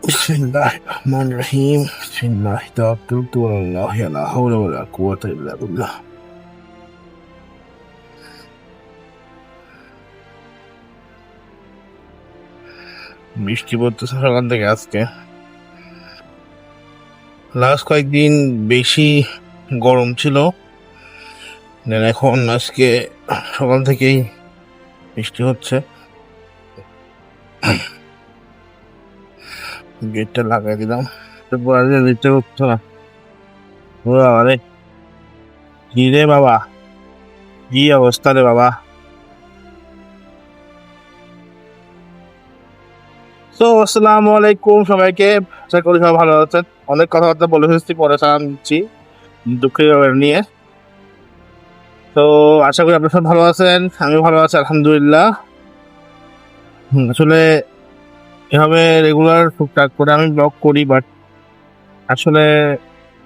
Bismillahirrahmanirrahim. Bismillahi tawakkaltu ala Allah la hawla wala quwwata illa billah. বৃষ্টি পড়তেছে সকাল থেকে আজকে। লাস্ট কয়েকদিন বেশি গরম ছিল, এখন আজকে সকাল থেকেই বৃষ্টি হচ্ছে। গেটটা লাগাই দিলাম, দিতে হচ্ছে না। আরে কি রে বাবা, কি অবস্থা রে বাবা। তো আসসালামু আলাইকুম সবাইকে, আশা করি সবাই ভালো আছেন। অনেক কথাবার্তা বলে ফেলছি, পরে সালাম দিচ্ছি দুঃখের নিয়ে। তো আশা করি আপনার সব ভালো আছেন, আমি ভালো আছি আলহামদুলিল্লাহ। আসলে এভাবে রেগুলার টুকটাক করে আমি ব্লগ করি, বাট আসলে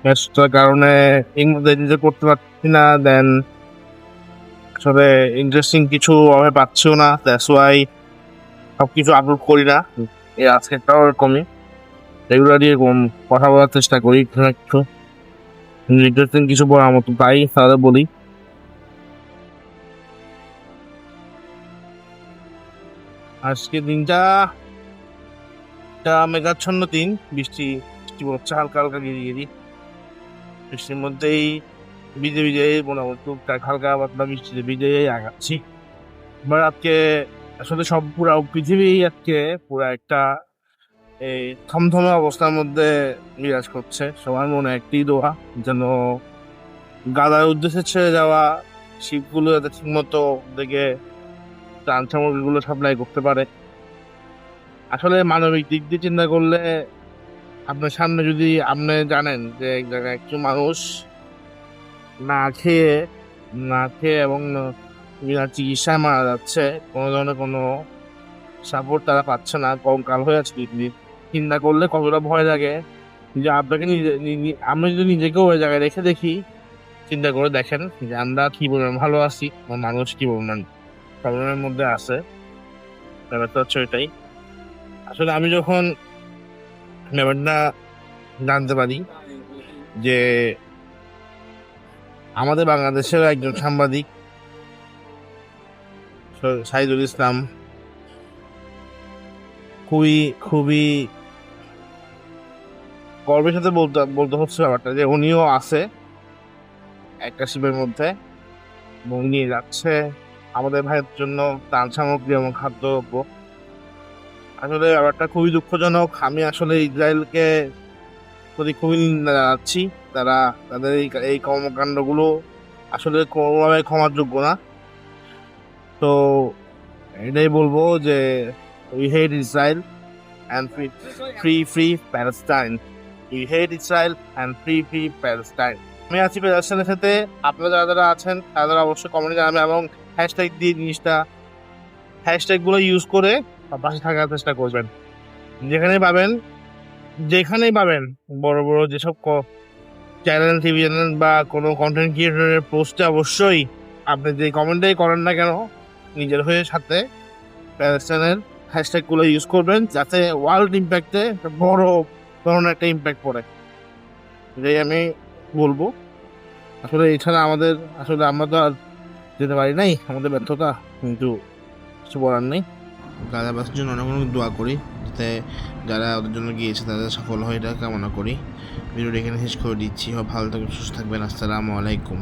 ব্যস্ততার কারণে নিজে করতে পারছি না। দেন আসলে ইন্টারেস্টিং কিছু আমি পাচ্ছিও না, দ্যাটস ওয়াই সবকিছু আপলোড করি না। আজকেরটাও এরকমই, রেগুলারলি এরকম কথা বলার চেষ্টা করি, কিছু না কিছু ইন্টারেস্টিং কিছু বলার মতো পাই তাহলে বলি। আজকে দিনটা মেঘাচ্ছন্ন দিন, বৃষ্টি পড়ছে হালকা হালকা গিরি গিরি। বৃষ্টির মধ্যেই ভিজে ভিজে মোটামুটি টুকটাক হালকা পাতলা বৃষ্টিতে ভিজে আগাচ্ছি। এবার আজকে আসলে সব পুরা পৃথিবী আজকে পুরা একটা এই থমথমে অবস্থার মধ্যে বিরাজ করছে। সবার মনে একটি দোয়া, যেন গাদার উদ্দেশ্যে ছেড়ে যাওয়া শিপগুলো যাতে ঠিক মতো দেখে ত্রাণ সামগ্রীগুলো সাপ্লাই করতে পারে। আসলে মানবিক দিক দিয়ে চিন্তা করলে, আপনার সামনে যদি আপনি জানেন যে এক জায়গায় একটু মানুষ না খেয়ে এবং বিনা চিকিৎসায় মারা যাচ্ছে, কোনো ধরনের কোনো সাপোর্ট তারা পাচ্ছে না, কঙ্কাল হয়ে আছে পৃথিবীর, চিন্তা করলে কতটা ভয় লাগে। যে আপনাকে আমরা যদি নিজেকেও ওই জায়গায় রেখে দেখি, চিন্তা করে দেখেন যে আমরা কি পরিমাণ ভালো আছি, মানুষ কি পরিমাণ প্রবলেমের মধ্যে আছে। ব্যাপারটা হচ্ছে ওইটাই। আসলে আমি যখন ব্যাপারটা জানতে পারি যে আমাদের বাংলাদেশের একজন সাংবাদিক সাইদুল ইসলাম, খুবই গর্বের সাথে বলতে হচ্ছে ব্যাপারটা যে উনিও আছে একটা শিবের মধ্যে এবং নিয়ে যাচ্ছে আমাদের ভাইয়ের জন্য ত্রাণ সামগ্রী এবং খাদ্যদ্রব্য। আসলে ব্যাপারটা খুবই দুঃখজনক। আমি আসলে ইসরায়েলকে প্রতি খুবই নিন্দা জানাচ্ছি। তাদের এই কর্মকাণ্ডগুলো আসলে কোনোভাবে ক্ষমার যোগ্য না। তো এটাই বলবো যে we hate Israel and free Palestine. We hate Israel and free Palestine. আমি আছি প্যালেস্টাইনের সাথে। আপনারা যারা আছেন তারা অবশ্যই কমেন্টে জানাবেন এবং হ্যাশট্যাগ দিয়ে হ্যাশট্যাগুলো ইউজ করে পাশে থাকার চেষ্টা করবেন। যেখানেই পাবেন বড় বড় যেসব চ্যানেল, টিভি চ্যানেল বা কোনো কন্টেন্ট ক্রিয়েটরের পোস্টে অবশ্যই আপনি যে কমেন্টটাই করেন না কেন, নিজের হয়ে সাথে প্যালেস্টাইনের হ্যাশট্যাগুলো ইউজ করবেন, যাতে ওয়ার্ল্ড ইম্প্যাক্টে বড় ধরনের একটা ইম্প্যাক্ট পড়ে। এটাই আমি বলবো। আসলে এছাড়া আমরা তো আর যেতে পারি নাই, আমাদের ব্যর্থতা, কিন্তু কিছু বলার নেই। গাজাবাসীর জন্য অনেক অনেক দোয়া করি, যাতে যারা ওদের জন্য গিয়েছে তাদের সফল হয়, এটা কামনা করি। ভিডিওটি এখানে শেষ করে দিচ্ছি। ভালো থাকবেন, সুস্থ থাকবেন। আসসালামু আলাইকুম।